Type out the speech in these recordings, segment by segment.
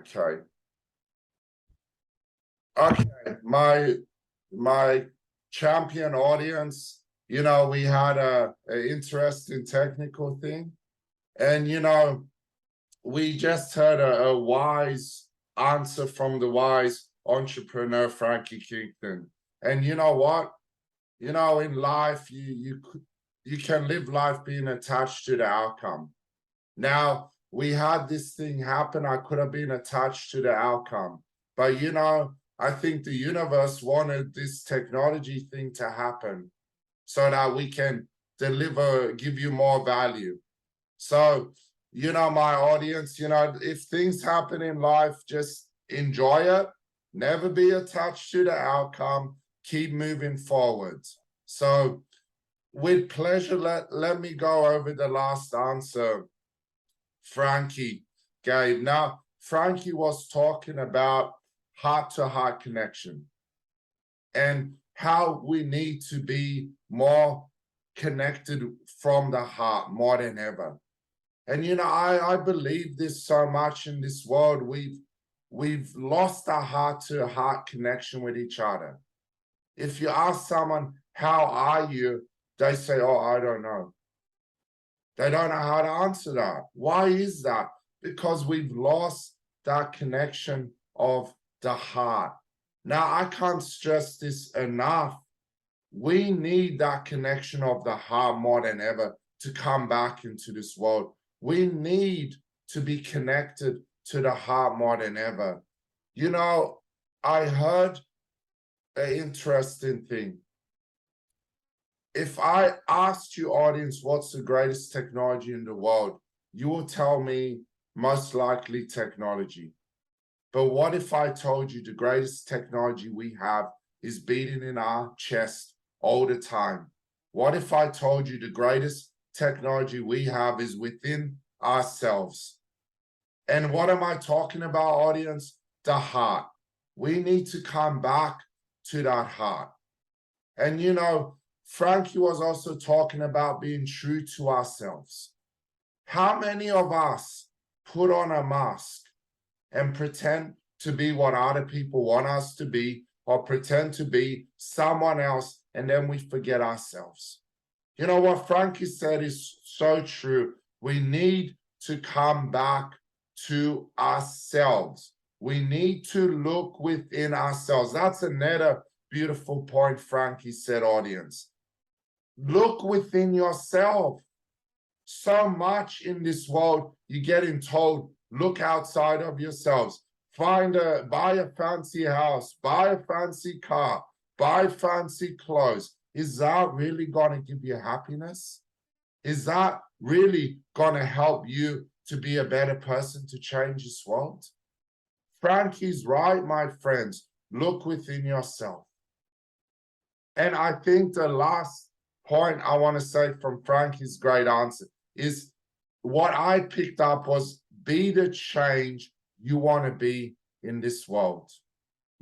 Okay. Okay. My champion audience, we had a interesting technical thing. And we just heard a wise answer from the wise entrepreneur Frankie Kington. And you know what? In life, you can live life being attached to the outcome. Now, we had this thing happen. I could have been attached to the outcome. But, I think the universe wanted this technology thing to happen so that we can give you more value. So, my audience, if things happen in life, just enjoy it. Never be attached to the outcome. Keep moving forward. So, with pleasure, let me go over the last answer Frankie gave. Now, Frankie was talking about heart-to-heart connection and how we need to be more connected from the heart more than ever. And I believe this so much in this world. We've lost our heart-to-heart connection with each other. If you ask someone, how are you? They say, oh, I don't know. They don't know how to answer that. Why is that? Because we've lost that connection of the heart. Now, I can't stress this enough. We need that connection of the heart more than ever to come back into this world. We need to be connected to the heart more than ever. I heard an interesting thing. If I asked you, audience, what's the greatest technology in the world, you will tell me most likely technology. But what if I told you the greatest technology we have is beating in our chest all the time? What if I told you the greatest technology we have is within ourselves? And what am I talking about, audience? The heart. We need to come back to that heart. And Frankie was also talking about being true to ourselves. How many of us put on a mask and pretend to be what other people want us to be, or pretend to be someone else, and then we forget ourselves? What Frankie said is so true. We need to come back to ourselves. We need to look within ourselves. That's another beautiful point Frankie said, audience. Look within yourself. So much in this world, you're getting told, look outside of yourselves. Buy a fancy house, buy a fancy car, buy fancy clothes. Is that really going to give you happiness? Is that really going to help you to be a better person to change this world? Frankie's right, my friends. Look within yourself. And I think the last point I want to say from Frankie's great answer is what I picked up was be the change you want to be in this world.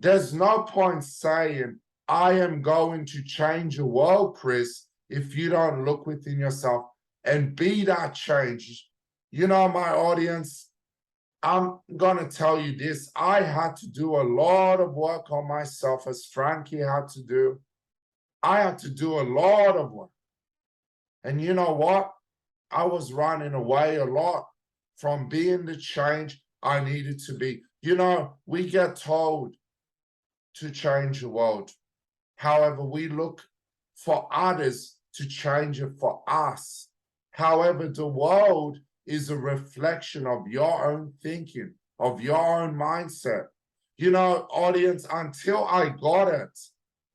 There's no point saying, I am going to change the world, Chris, if you don't look within yourself and be that change. My audience, I'm going to tell you this. I had to do a lot of work on myself, as Frankie had to do. I had to do a lot of work. And you know what? I was running away a lot from being the change I needed to be. We get told to change the world. However, we look for others to change it for us. However, the world is a reflection of your own thinking, of your own mindset. Audience, until I got it,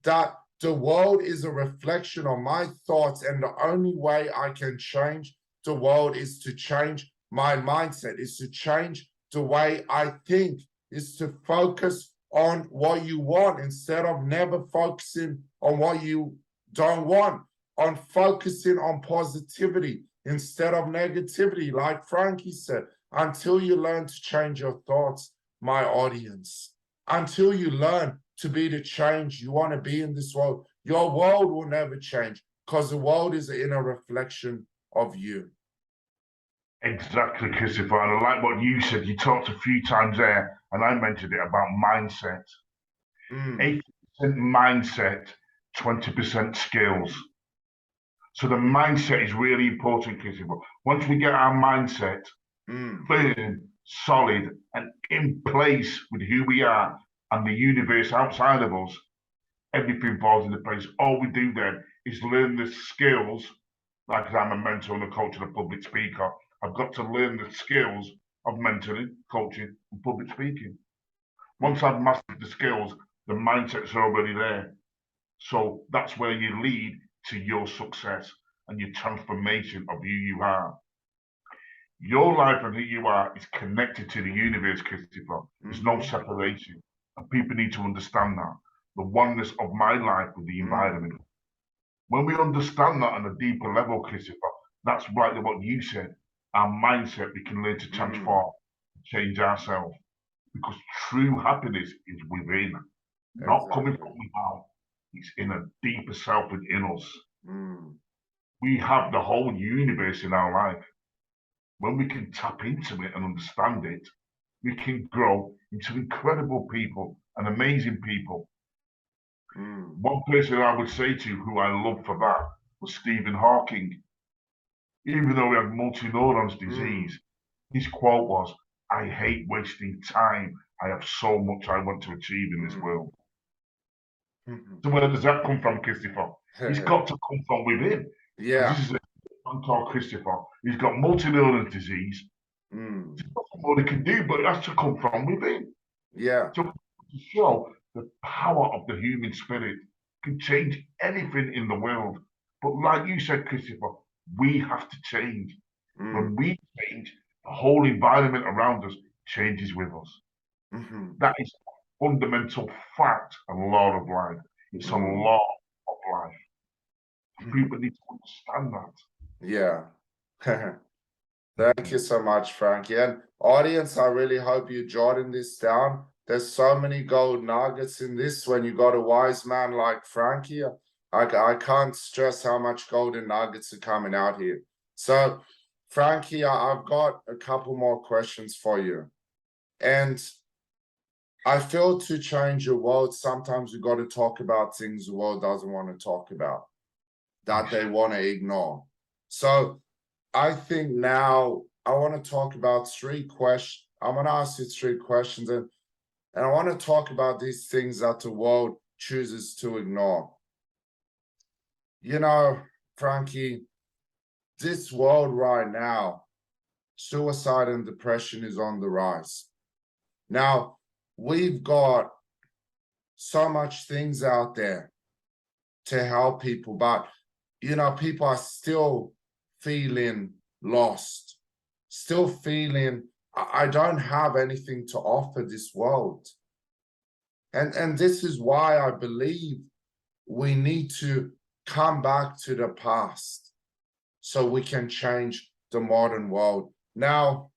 that the world is a reflection of my thoughts, and the only way I can change the world is to change my mindset, is to change the way I think, is to focus on what you want instead of never focusing on what you don't want, on focusing on positivity instead of negativity, like Frankie said, until you learn to change your thoughts, my audience, until you learn to be the change you want to be in this world, your world will never change, because the world is an inner reflection of you. Exactly, Christopher. And I like what you said. You talked a few times there, and I mentioned it about mindset. 80% mindset, 20% skills. So the mindset is really important, Christopher. Once we get our mindset firm, solid, and in place with who we are and the universe outside of us, everything falls into place. All we do then is learn the skills. Like I'm a mentor and a coach and a public speaker, I've got to learn the skills of mentoring, coaching, and public speaking. Once I've mastered the skills, the mindset's already there. So that's where you lead to your success and your transformation of who you are. Your life and who you are is connected to the universe, Christopher. There's no separation. And people need to understand that. The oneness of my life with the environment. When we understand that on a deeper level, Christopher, that's right what you said. Our mindset, we can learn to transform, change ourselves. Because true happiness is within, not coming from without. It's in a deeper self within us. We have the whole universe in our life. When we can tap into it and understand it, we can grow into incredible people and amazing people. One person I would say to who I love for that was Stephen Hawking. Even though he had multi-neurons disease, his quote was, "I hate wasting time. I have so much I want to achieve in this world." So where does that come from, Christopher? It's got to come from within. Yeah. This is a man called Christopher. He's got multi-neurons disease. There's nothing more he can do, but it has to come from within. Yeah. So to show the power of the human spirit can change anything in the world. But like you said, Christopher, we have to change. When we change, the whole environment around us changes with us. That is a fundamental fact and law of life. It's a law of life. People need to understand that. Yeah. Thank you so much, Frankie. And audience, I really hope you're jotting this down. There's so many gold nuggets in this when you got a wise man like Frankie. I can't stress how much golden nuggets are coming out here. So, Frankie, I've got a couple more questions for you. And I feel to change your world, sometimes we got to talk about things the world doesn't want to talk about, that they want to ignore. So, I think now I want to talk about three questions. I'm going to ask you three questions, and I want to talk about these things that the world chooses to ignore. You know, Frankie, this world right now, suicide and depression is on the rise. Now, we've got so much things out there to help people, but, you know, people are still feeling lost, still feeling I don't have anything to offer this world. And this is why I believe we need to come back to the past so we can change the modern world. Now,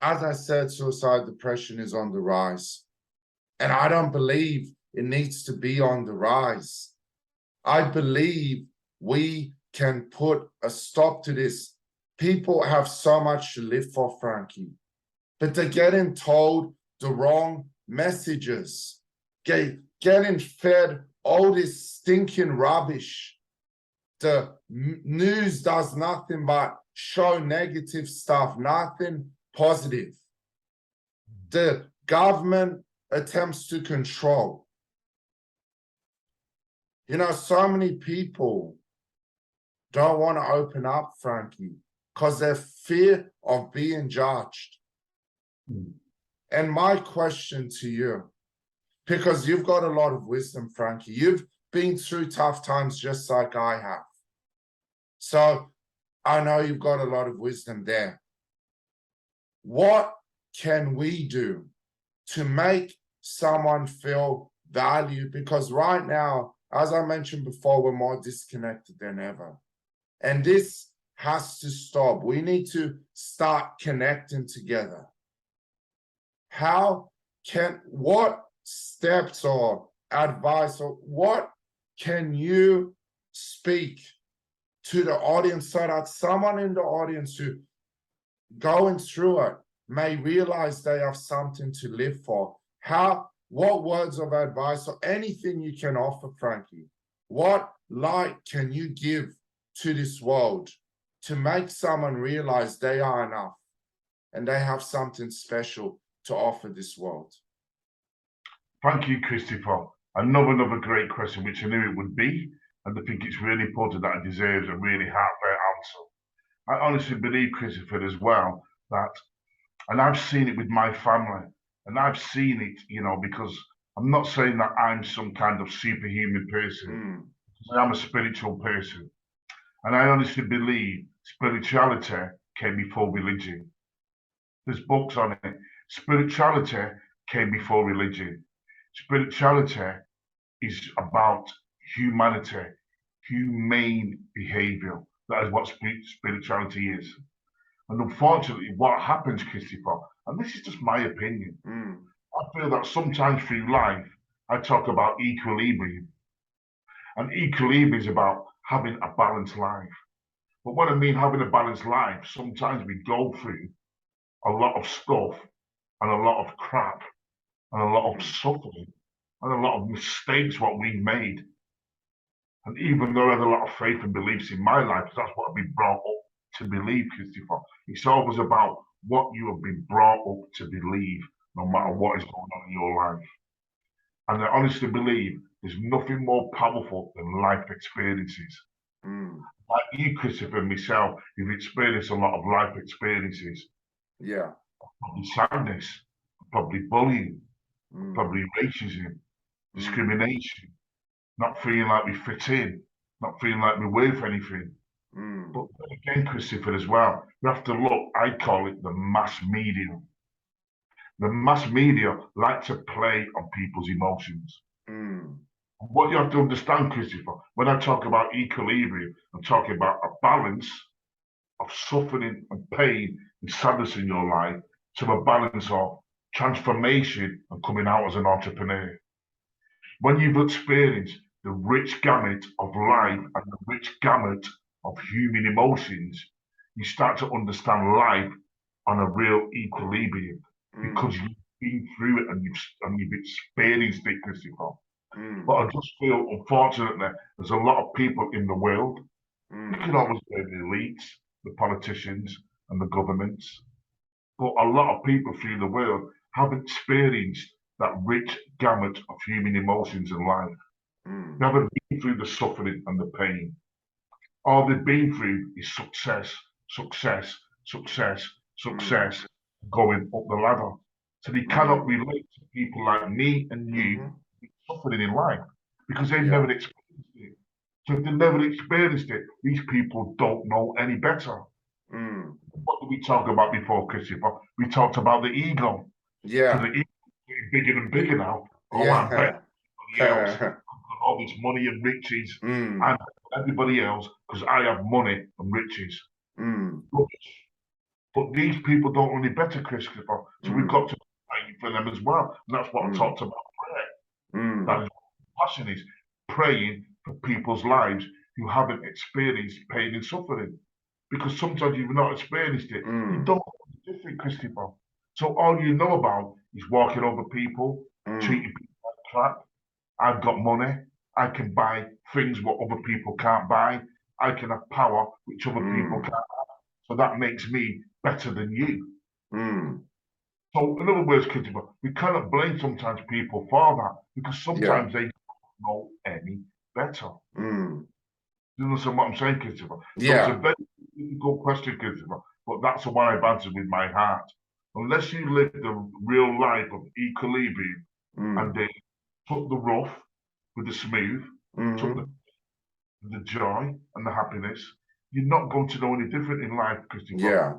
as I said, suicide depression is on the rise. And I don't believe it needs to be on the rise. I believe we can put a stop to this. People have so much to live for, Frankie, but they're getting told the wrong messages, getting fed all this stinking rubbish. The news does nothing but show negative stuff, nothing positive. The government attempts to control. You know, so many people don't want to open up, Frankie, because they fear of being judged. And my question to you, because you've got a lot of wisdom, Frankie, you've been through tough times just like I have. So I know you've got a lot of wisdom there. What can we do to make someone feel valued? Because right now, as I mentioned before, we're more disconnected than ever. And this has to stop. We need to start connecting together. What steps or advice or what can you speak to the audience so that someone in the audience who going through it may realize they have something to live for? What words of advice or anything you can offer, Frankie? What light can you give to this world to make someone realize they are enough and they have something special to offer this world? Thank you, Christopher. Another great question, which I knew it would be, and I think it's really important that it deserves a really heartfelt answer. I honestly believe, Christopher, as well, that, and I've seen it with my family, and I've seen it, because I'm not saying that I'm some kind of superhuman person, because I'm a spiritual person. And I honestly believe spirituality came before religion. There's books on it. Spirituality came before religion. Spirituality is about humanity, humane behavior. That is what spirituality is. And unfortunately, what happens, Christopher, and this is just my opinion, I feel that sometimes through life, I talk about equilibrium. And equilibrium is about having a balanced life. But what I mean having a balanced life, sometimes we go through a lot of stuff and a lot of crap and a lot of suffering and a lot of mistakes what we made. And even though I had a lot of faith and beliefs in my life, that's what I've been brought up to believe, Christopher. It's always about what you have been brought up to believe, no matter what is going on in your life. And I honestly believe there's nothing more powerful than life experiences. Like you, Christopher, and myself, you've experienced a lot of life experiences. Yeah. Probably sadness, probably bullying, probably racism, discrimination, not feeling like we fit in, not feeling like we're worth anything. But again, Christopher, as well, you have to look, I call it the mass media. The mass media like to play on people's emotions. What you have to understand, Christopher, when I talk about equilibrium, I'm talking about a balance of suffering and pain and sadness in your life to a balance of transformation and coming out as an entrepreneur. When you've experienced the rich gamut of life and the rich gamut of human emotions, you start to understand life on a real equilibrium because you've been through it and you've experienced it, Christopher. But I just feel, unfortunately, there's a lot of people in the world. You can always blame the elites, the politicians, and the governments. But a lot of people through the world have experienced that rich gamut of human emotions in life. They haven't been through the suffering and the pain. All they've been through is success, success, success, success, going up the ladder. So they cannot relate to people like me and you suffering in life because they've never experienced it. So if they've never experienced it, these people don't know any better. What did we talk about before, Christopher? We talked about the ego. Yeah. So the ego is getting bigger and bigger now. Oh, Yeah. I'm better than everybody else. I've got all this money and riches. I'm better than everybody else because I have money and riches. But these people don't know any better, Christopher. So we've got to pray for them as well. And that's what I talked about prayer. That is what passion is. Praying for people's lives who haven't experienced pain and suffering. Because sometimes you've not experienced it. You don't know the difference, Christopher. So all you know about is walking over people, treating people like crap. I've got money. I can buy things what other people can't buy. I can have power which other people can't have. So that makes me better than you. So in other words, Christopher, we cannot blame sometimes people for that because sometimes they don't know any better. You understand what I'm saying, Christopher? Yeah. So it's a very difficult question, Christopher, but that's the one I've answered with my heart. Unless you live the real life of equilibrium and they took the rough with the smooth, took the joy and the happiness, you're not going to know any different in life, Christopher. Yeah.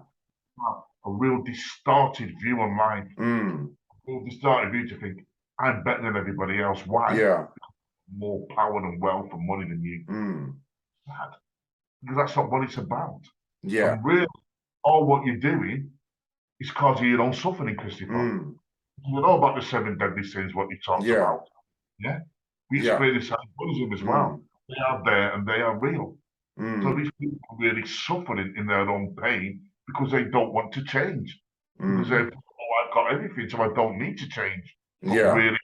A real distorted view on life. A real distorted view to think, I'm better than everybody else. Why? Yeah. More power and wealth and money than you. Sad. Because that's not what it's about. Yeah. And really, all what you're doing is causing your own suffering, Christopher. You know about the 7 deadly sins, what you talked about. Yeah? We experience Buddhism as well. They are there and they are real. So these people are really suffering in their own pain because they don't want to change. Because they've, oh, I've got everything, so I don't need to change. But Yeah. really,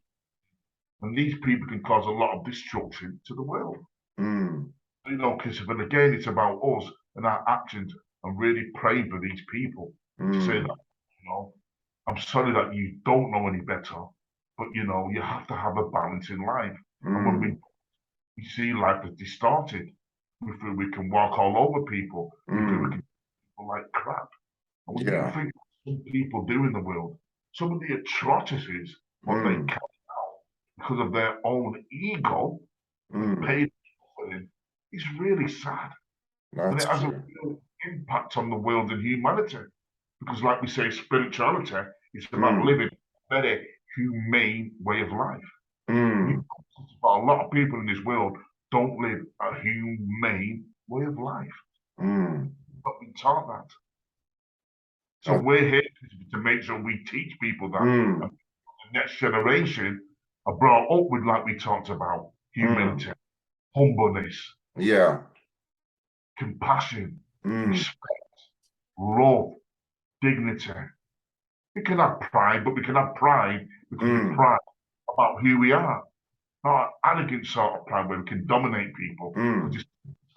and these people can cause a lot of destruction to the world. You know, Christopher, again, it's about us and our actions and really praying for these people to say that, you know, I'm sorry that you don't know any better, but you know, you have to have a balance in life. And when we see life as distorted, we feel we can walk all over people, we feel we can people like crap. And when you think what some people do in the world, some of the atrocities, what they carry out because of their own ego and pain is really sad. And it That's has a true. real impact on the world and humanity. Because, like we say, spirituality is about living a very humane way of life. A lot of people in this world don't live a humane way of life. But we taught that. So we're here to make sure we teach people that. And the next generation are brought up with, like we talked about, humility, humbleness, compassion, respect, love, dignity. We can have pride, but we can have pride because we're proud about who we are. Not an arrogant sort of pride where we can dominate people. Just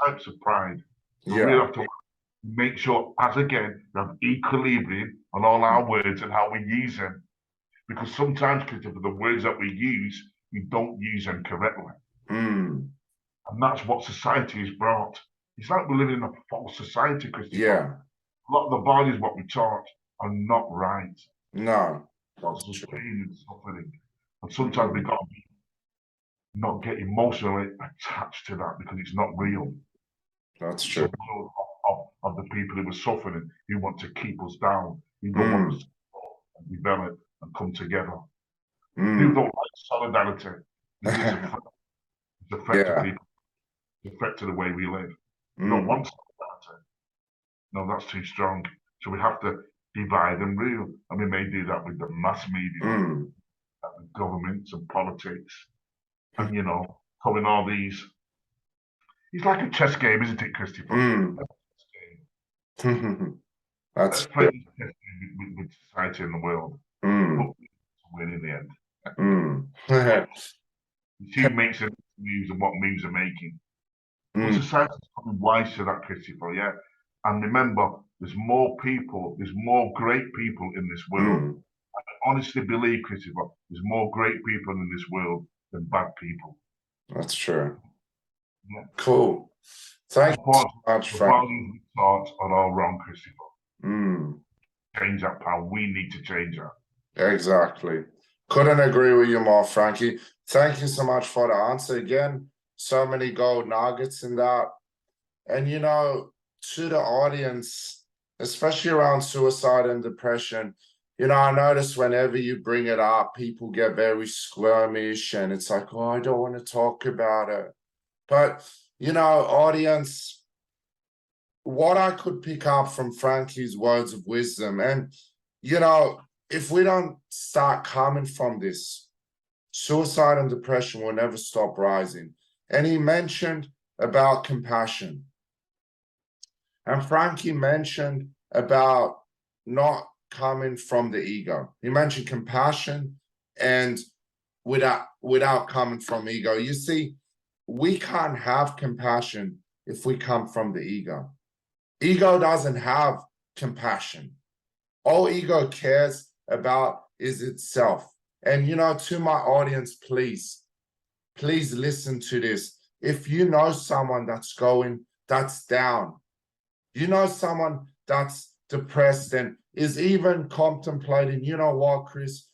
types of pride. So we have to make sure, as again, we have equilibrium on all our words and how we use them. Because sometimes, Christopher, the words that we use, we don't use them correctly. And that's what society has brought. It's like we're living in a false society, Christopher. A lot of the values what we taught are not right. No. Lots of pain and suffering. And sometimes we got to not get emotionally attached to that because it's not real. That's true. Of the people who are suffering, who want to keep us down, who don't want us to develop and come together. People don't like solidarity. It's affecting people. It's affecting the way we live. We don't want solidarity. No, that's too strong. So we have to divide and rule. And we may do that with the mass media, with governments and politics. And, you know, calling all these. It's like a chess game, isn't it, Christopher? Let's play this chess game with society and the world. But to win in the end. Who makes the moves and what moves are making. But society's becoming wise to that, Christopher, yeah? And remember, there's more people, there's more great people in this world. I honestly believe, Christopher, there's more great people in this world than bad people. That's true. Yeah. Cool. Thank you so much, the Frank. values we taught are all wrong, Christopher. Change that power. We need to change that. Exactly. Couldn't agree with you more, Frankie. Thank you so much for the answer again. So many gold nuggets in that. And, you know, to the audience, especially around suicide and depression, you know, I notice whenever you bring it up, people get very squirmish and it's like, oh, I don't want to talk about it. But, you know, audience, what I could pick up from Frankie's words of wisdom, and, you know, if we don't start coming from this, suicide and depression will never stop rising. And he mentioned about compassion. And Frankie mentioned about not coming from the ego. He mentioned compassion and without coming from ego. You see, we can't have compassion if we come from the ego. Ego doesn't have compassion. All ego cares about is itself. And, you know, to my audience, please listen to this. If you know someone that's down, you know someone that's depressed and is even contemplating, you know what, Chris,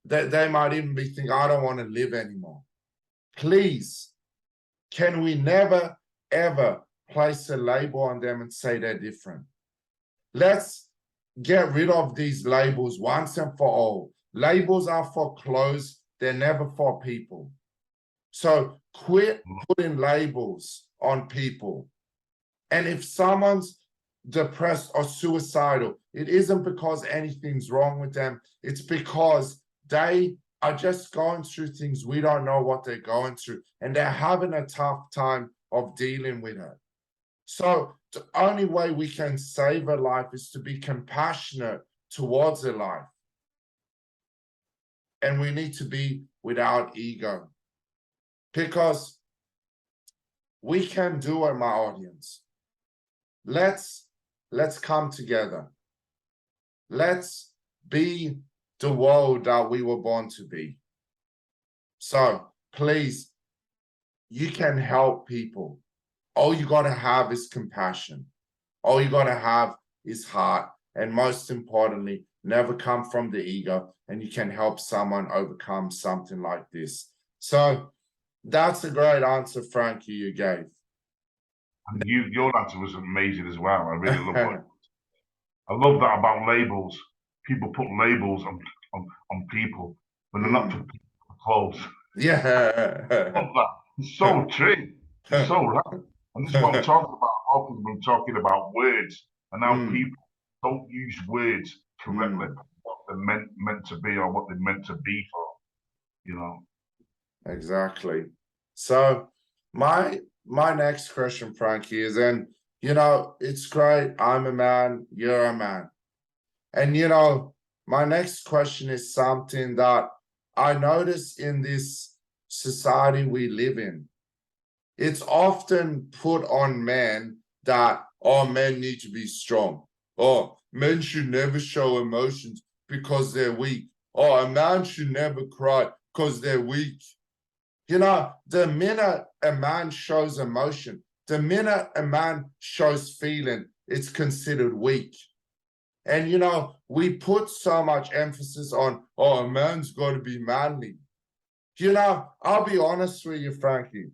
they might even be thinking, I don't want to live anymore. Please, can we never, ever place a label on them and say they're different? Let's get rid of these labels once and for all. Labels are for clothes, they're never for people. So quit putting labels on people. And if someone's depressed or suicidal, it isn't because anything's wrong with them. It's because they are just going through things we don't know what they're going through. And they're having a tough time of dealing with it. So the only way we can save a life is to be compassionate towards a life. And we need to be without ego. Because we can do it, my audience. Let's come together. Let's be the world that we were born to be. So please, you can help people. All you got to have is compassion. All you got to have is heart. And most importantly, never come from the ego, and you can help someone overcome something like this. So that's a great answer, Frankie, you gave. And your answer was amazing as well. I really love it. I love that about labels. People put labels on people, but they're not for people, for clothes. Yeah. I love that. It's so true. It's so right. And this is what I'm talking about. Often we're talking about words and how people don't use words correctly, what they're meant to be or what they're meant to be for. You know. Exactly. So my next question, Frankie, is, and you know, it's great. I'm a man, you're a man. And you know, my next question is something that I notice in this society we live in. It's often put on men that, oh, men need to be strong. Oh, men should never show emotions because they're weak. Oh, a man should never cry because they're weak. You know, the minute a man shows emotion, the minute a man shows feeling, it's considered weak. And, you know, we put so much emphasis on, oh, a man's got to be manly. You know, I'll be honest with you, Frankie.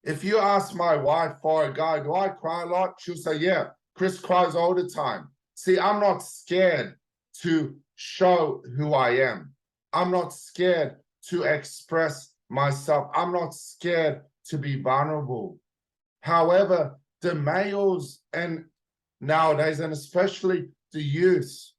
If you ask my wife for a guy, do I cry a lot? She'll say, yeah, Chris cries all the time. See, I'm not scared to show who I am. I'm not scared to express myself. I'm not scared to be vulnerable. However, the males and nowadays, and especially the youth,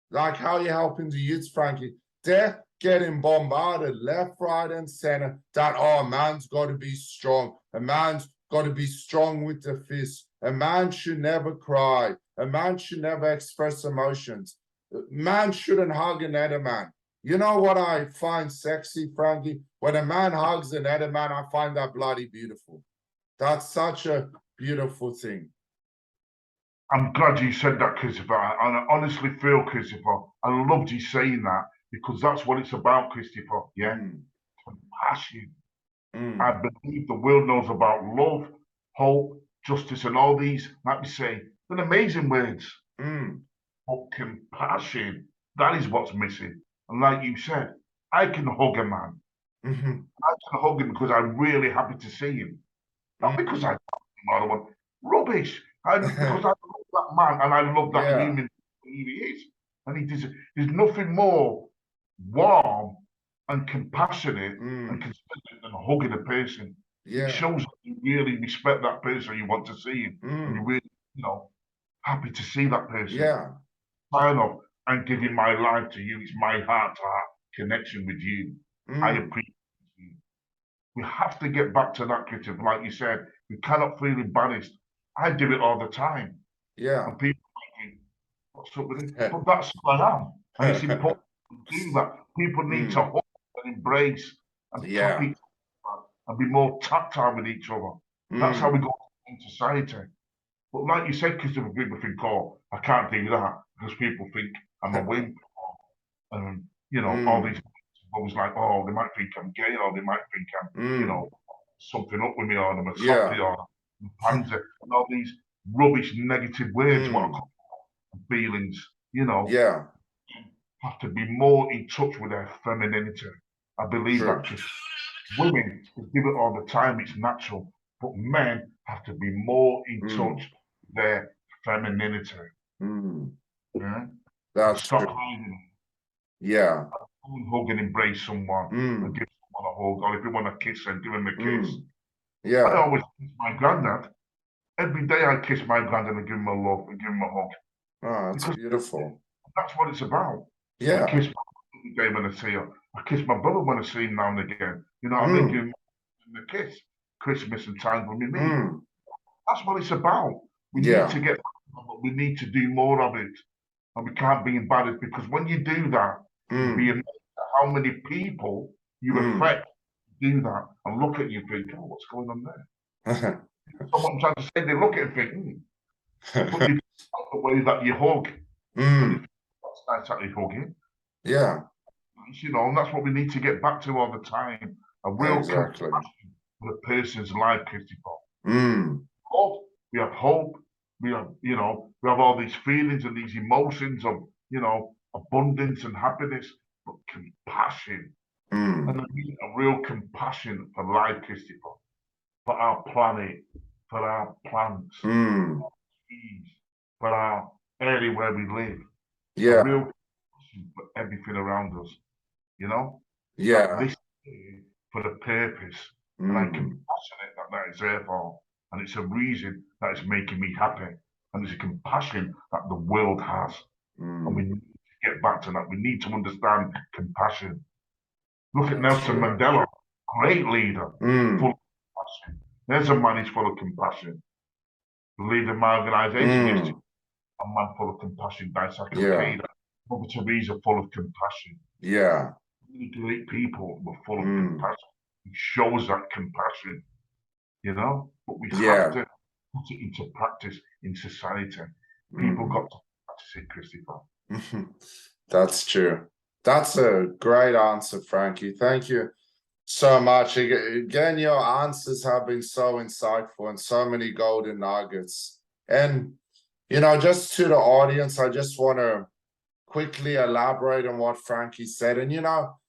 like how you're helping the youth, Frankie, they're getting bombarded left, right, and center that, oh, a man's got to be strong. A man's got to be strong with the fist. A man should never cry. A man should never express emotions. A man shouldn't hug another man. You know what I find sexy, Frankie? When a man hugs another man, I find that bloody beautiful. That's such a beautiful thing. I'm glad you said that, Christopher. And I honestly feel, Christopher, I loved you saying that because that's what it's about, Christopher. Yeah. Compassion. I believe the world knows about love, hope, justice, and all these, like we say, they're amazing words. But compassion, that is what's missing. And like you said, I can hug a man. I can hug him because I'm really happy to see him. Not because I want rubbish. Because I love that man and I love that human who he is. And there's nothing more warm and compassionate and considerate than hugging a person. It shows that you really respect that person, you want to see him, and you're really, happy to see that person. Sign up and giving my life to you. It's my heart-to-heart connection with you. I appreciate you. We have to get back to that, Kitty. Like you said, we cannot feel embarrassed. I do it all the time. And people are thinking, what's up with it? But that's who I am. And it's important to do that. People need to hug and embrace and tap each other and be more tactile with each other. That's how we go in society. But like you said, Christopher, people think, oh, I can't do that because people think I'm a wimp. And, all these always like, oh, they might think I'm gay or they might think I'm, something up with me or I'm a softie or I'm a pansy. And all these rubbish negative words, what I call feelings, have to be more in touch with their femininity. I believe that women give it all the time, it's natural, but men have to be more in touch with their femininity. Yeah? That's stop true. hiding. Hug and embrace someone and give someone a hug, or if you want a kiss and give him a kiss. I always kiss my granddad. Every day I kiss my granddad and give him a love and give him a hug. Oh, that's beautiful. That's what it's about. I kiss my brother every day when I see her. I kiss my brother when I see him now and again. You know what I mean? Give him a kiss. Christmas and times when we meet. That's what it's about. We Yeah. need to get, we need to do more of it, and we can't be embarrassed, because when you do that, you'll be amazed at how many people you affect do that and look at you and think, oh, what's going on there? Someone I'm trying to say, they look at it and think, but you the way that you hug. That's nice that you're hugging. Yeah. You know, and that's what we need to get back to all the time. A real Exactly. compassion for a person's life, Christopher. Hope, we have hope. We have, you know, we have all these feelings and these emotions of, you know, abundance and happiness, but compassion. And I mean a real compassion for life, Christopher, for our planet, for our plants, for our trees, for our area where we live. Yeah. A real compassion for everything around us, you know? Yeah. This is for the purpose. And I'm compassionate that it's there for. And it's a reason that it's making me happy. And it's a compassion that the world has. And we need to get back to that. We need to understand compassion. Look at Nelson Mandela, great leader, full of compassion. There's a man who's full of compassion. The leader of my organization yesterday, a man full of compassion, Daisaka Keida. Mother Teresa, full of compassion. Yeah. Great people were full of compassion. It shows that compassion, you know? But we have to put it into practice in society. People got to practice it, Christopher. That's true. That's a great answer, Frankie. Thank you so much. Again, your answers have been so insightful and so many golden nuggets. And, you know, just to the audience, I just want to quickly elaborate on what Frankie said. And, you know,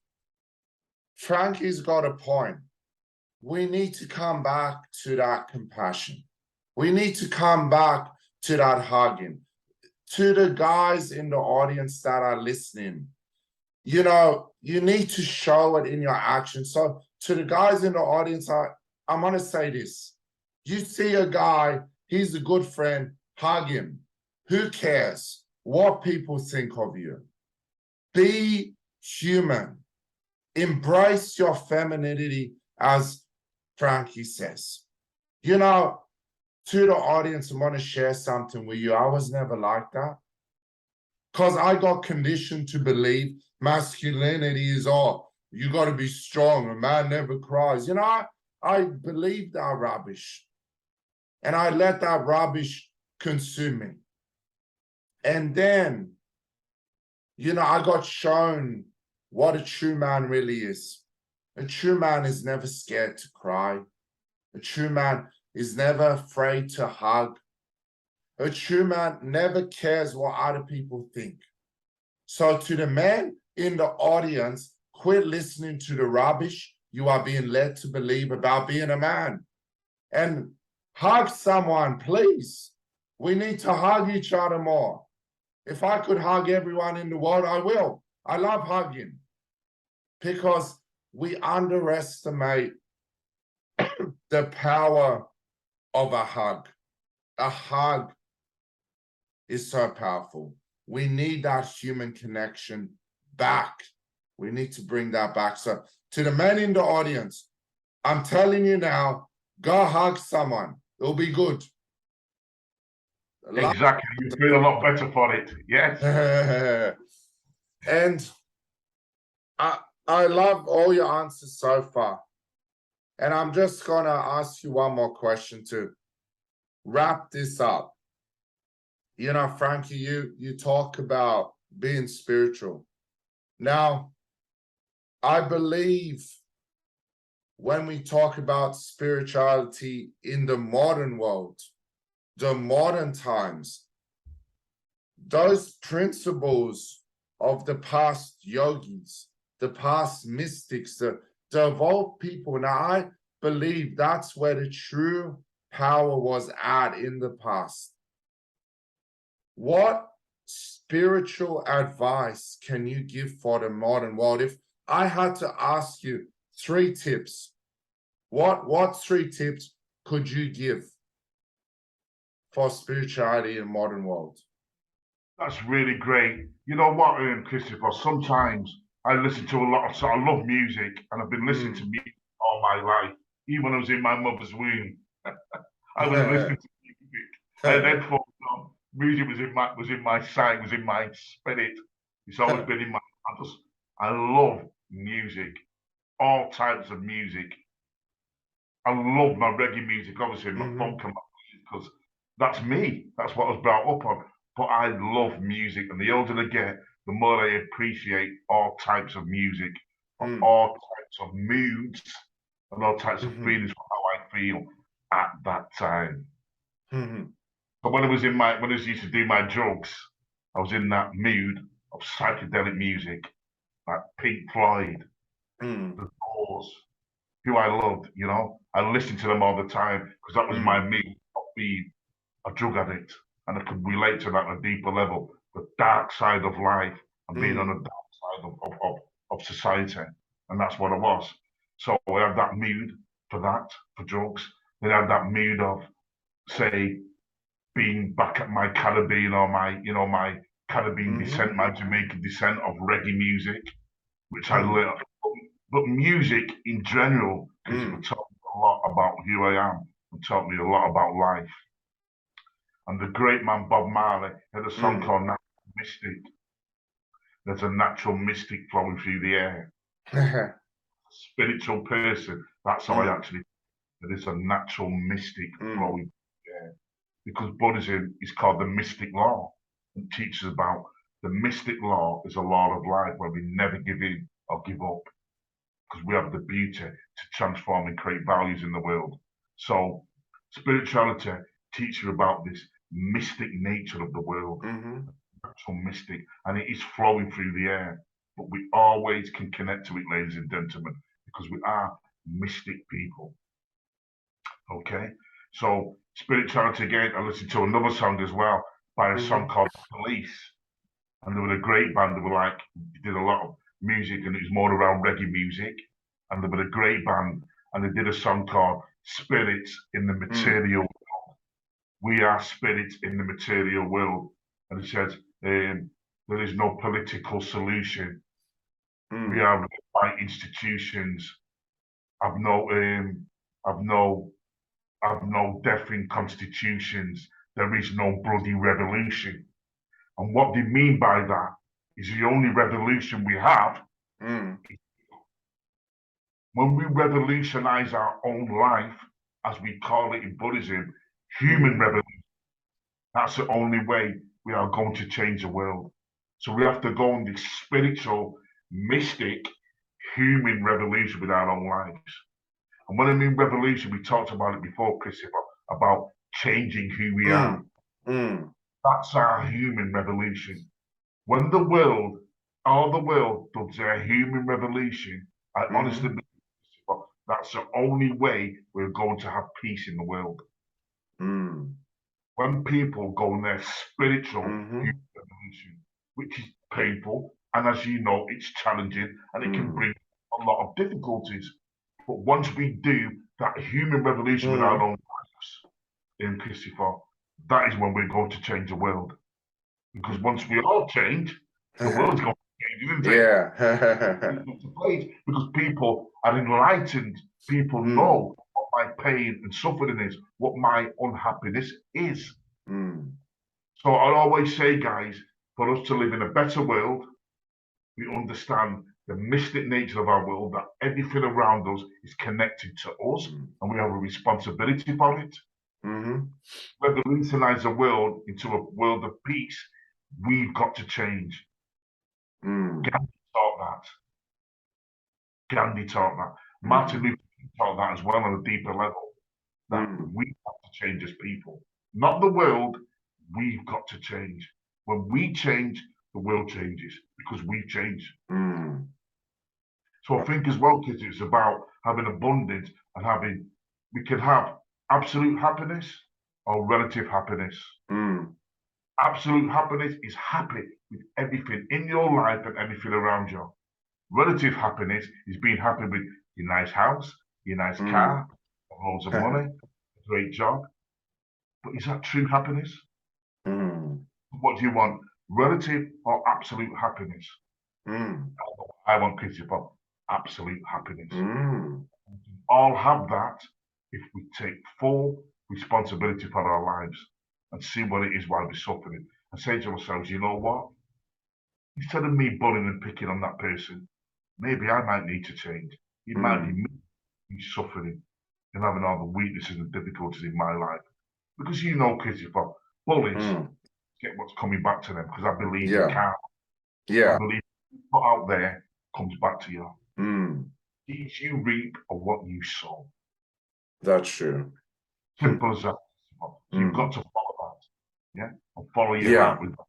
Frankie's got a point. We need to come back to that compassion. We need to come back to that hugging. To the guys in the audience that are listening, you know, you need to show it in your action. So to the guys in the audience, I'm going to say this. You see a guy, he's a good friend, hug him. Who cares what people think of you? Be human. Embrace your femininity, as Frankie says. You know, to the audience, I want to share something with you. I was never like that. Because I got conditioned to believe masculinity is all, you got to be strong, a man never cries. You know, I believed that rubbish. And I let that rubbish consume me. And then, you know, I got shown what a true man really is. A true man is never scared to cry. A true man is never afraid to hug. A true man never cares what other people think. So to the men in the audience, quit listening to the rubbish you are being led to believe about being a man. And hug someone, please. We need to hug each other more. If I could hug everyone in the world, I will. I love hugging. Because we underestimate the power of a hug. A hug is so powerful. We need that human connection back. We need to bring that back. So to the men in the audience, I'm telling you now, go hug someone. It'll be good. Exactly. You feel a lot better for it. Yes. And I love all your answers so far. And I'm just going to ask you one more question to wrap this up. You know, Frankie, you talk about being spiritual. Now, I believe when we talk about spirituality in the modern world, the modern times, those principles of the past yogis, the past mystics, the evolved people, now I believe that's where the true power was at in the past. What spiritual advice can you give for the modern world? If I had to ask you 3 tips, what 3 tips could you give for spirituality in modern world? That's really great. You know what, Christopher, sometimes I listen to a lot of, so I love music, and I've been listening to music all my life, even when I was in my mother's womb. I was listening to music. I had headphones on. Music was in my sight, was in my spirit. It's always been in my. I love music, all types of music. I love my reggae music, obviously, my funk and my because that's me. That's what I was brought up on. But I love music, and the older I get, the more I appreciate all types of music, all types of moods, and all types of feelings for how I feel at that time. But when I was when I used to do my drugs, I was in that mood of psychedelic music, like Pink Floyd, The Doors, who I loved. You know, I listened to them all the time because that was my mood of being a drug addict, and I could relate to that on a deeper level. The dark side of life and being on the dark side of society, and that's what I was. So I had that mood for drugs. Then I had that mood of, say, being back at my Caribbean or my Caribbean descent, my Jamaican descent of reggae music, which I love. But music in general taught me a lot about who I am and taught me a lot about life. And the great man Bob Marley had a song called Natural Mystic. There's a natural mystic flowing through the air. Spiritual person. That's how I actually. There is a natural mystic flowing through the air. Because Buddhism is called the mystic law. It teaches about the mystic law is a law of life where we never give in or give up. Because we have the beauty to transform and create values in the world. So spirituality teaches you about this mystic nature of the world, natural mystic, and it is flowing through the air. But we always can connect to it, ladies and gentlemen, because we are mystic people. Okay, so spirituality again. I listened to another song as well by a song called Police, and they were a great band. They were did a lot of music, and it was more around reggae music. And they were a great band, and they did a song called Spirits in the Material World. We are spirits in the material world. And it says, there is no political solution. We are by institutions. I've no death in constitutions. There is no bloody revolution. And what they mean by that is the only revolution we have when we revolutionize our own life, as we call it in Buddhism, human revolution. That's the only way we are going to change the world. So we have to go on this spiritual, mystic, human revolution with our own lives. And when I mean revolution, we talked about it before, Christopher, about changing who we are. That's our human revolution. When all the world does their human revolution, I honestly believe that's the only way we're going to have peace in the world. When people go on their spiritual human revolution, which is painful, and as you know, it's challenging, and it can bring a lot of difficulties. But once we do that human revolution with our own lives, in Christopher, that is when we're going to change the world. Because once we all change, the world's going to change, isn't it? Yeah. Because people are enlightened. People know what my pain and suffering is, what my unhappiness is. So I always say, guys, for us to live in a better world, we understand the mystic nature of our world, that everything around us is connected to us, and we have a responsibility for it. Revolutionize the world into a world of peace. We've got to change. Gandhi taught that. Gandhi taught that. Martin Luther King taught that as well on a deeper level. That we have to change as people. Not the world, we've got to change. When we change, the world changes because we've changed. So I think as well, kids, it's about having abundance and we can have absolute happiness or relative happiness. Absolute happiness is happy with everything in your life and everything around you. Relative happiness is being happy with your nice house, your nice car, loads of money, a great job. But is that true happiness? What do you want? Relative or absolute happiness? I want, Christopher, absolute happiness. We all have that if we take full responsibility for our lives and see what it is while we're suffering and say to ourselves, you know what? Instead of me bullying and picking on that person, maybe I might need to change. It might be me who's suffering and having all the weaknesses and difficulties in my life. Because you know, Christopher, bullies get what's coming back to them because I believe in karma. I believe what out there comes back to you. Deeds you reap are what you sow. That's true. Simple as that. So you've got to follow that. Yeah. And follow your heart with that.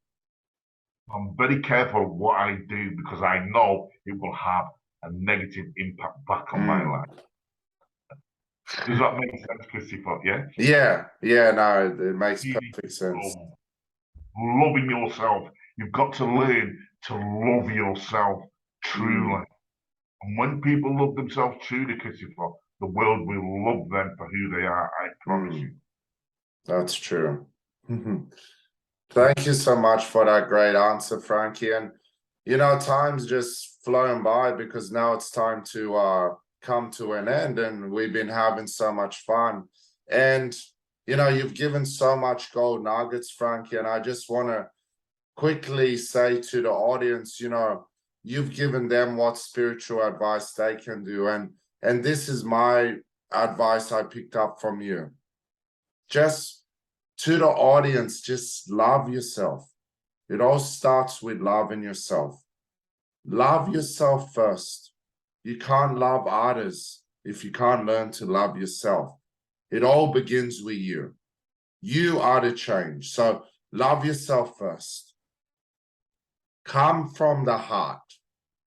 I'm very careful of what I do because I know it will have a negative impact back on my life. Does that make sense, Christopher? Yeah? Yeah, no, it makes perfect sense. Loving yourself. You've got to learn to love yourself truly. And when people love themselves truly, Christopher, the world will love them for who they are, I promise you. That's true. Thank you so much for that great answer, Frankie. And, you know, time's just flown by because now it's time to come to an end, and we've been having so much fun. And, you know, you've given so much gold nuggets, Frankie, and I just want to quickly say to the audience, you know, you've given them what spiritual advice they can do. And this is my advice I picked up from you. Just to the audience, just love yourself. It all starts with loving yourself. Love yourself first. You can't love others if you can't learn to love yourself. It all begins with you. You are the change. So love yourself first. Come from the heart.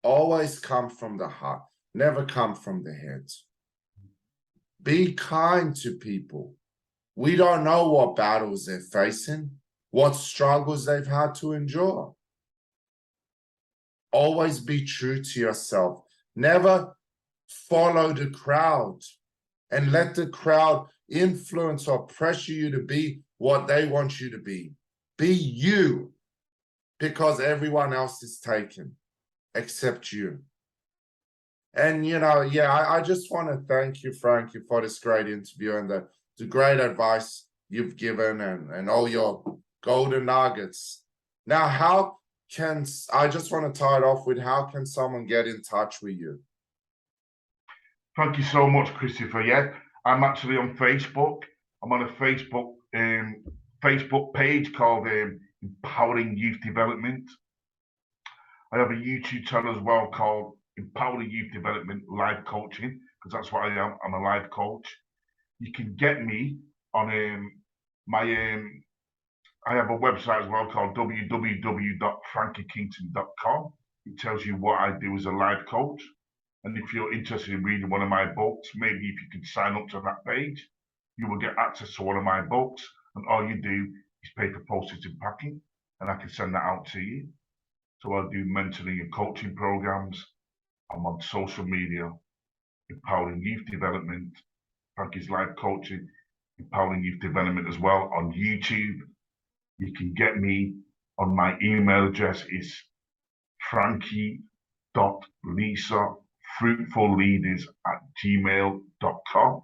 Always come from the heart. Never come from the head. Be kind to people. We don't know what battles they're facing, what struggles they've had to endure. Always be true to yourself. Never follow the crowd and let the crowd influence or pressure you to be what they want you to be. Be you, because everyone else is taken except you. And, you know, I just want to thank you, Frankie, for this great interview and the great advice you've given and all your golden nuggets. Now, I just want to tie it off with, how can someone get in touch with you? Thank you so much, Christopher. Yeah, I'm actually on Facebook. I'm on a Facebook page called Empowering Youth Development. I have a YouTube channel as well called Empowering Youth Development Life Coaching, because that's what I am. I'm a life coach. You can get me on I have a website as well called www.frankiekington.com. It tells you what I do as a life coach. And if you're interested in reading one of my books, maybe if you can sign up to that page, you will get access to one of my books. And all you do is pay for postage and packing, and I can send that out to you. So I do mentoring and coaching programs. I'm on social media, Empowering Youth Development, Frankie's Life Coaching, Empowering Youth Development as well on YouTube. You can get me on my email address is frankie.lisa.fruitfulleaders@gmail.com.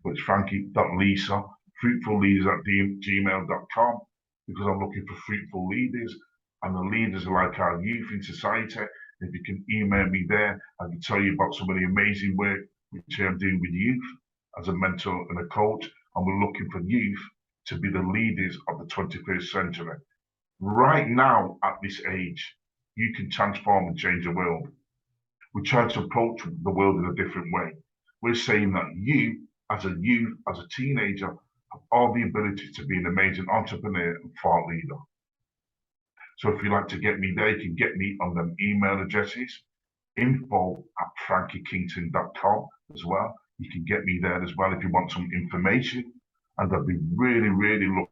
So it's frankie.lisa.fruitfulleaders@gmail.com, because I'm looking for fruitful leaders, and the leaders are like our youth in society. If you can email me there, I can tell you about some of the amazing work which I'm doing with youth as a mentor and a coach. And we're looking for youth to be the leaders of the 21st century. Right now, at this age, you can transform and change the world. We're trying to approach the world in a different way. We're saying that you, as a youth, as a teenager, have all the ability to be an amazing entrepreneur and thought leader. So if you'd like to get me there, you can get me on them email addresses, info@frankiekington.com as well. You can get me there as well if you want some information. And I'd be really, really looking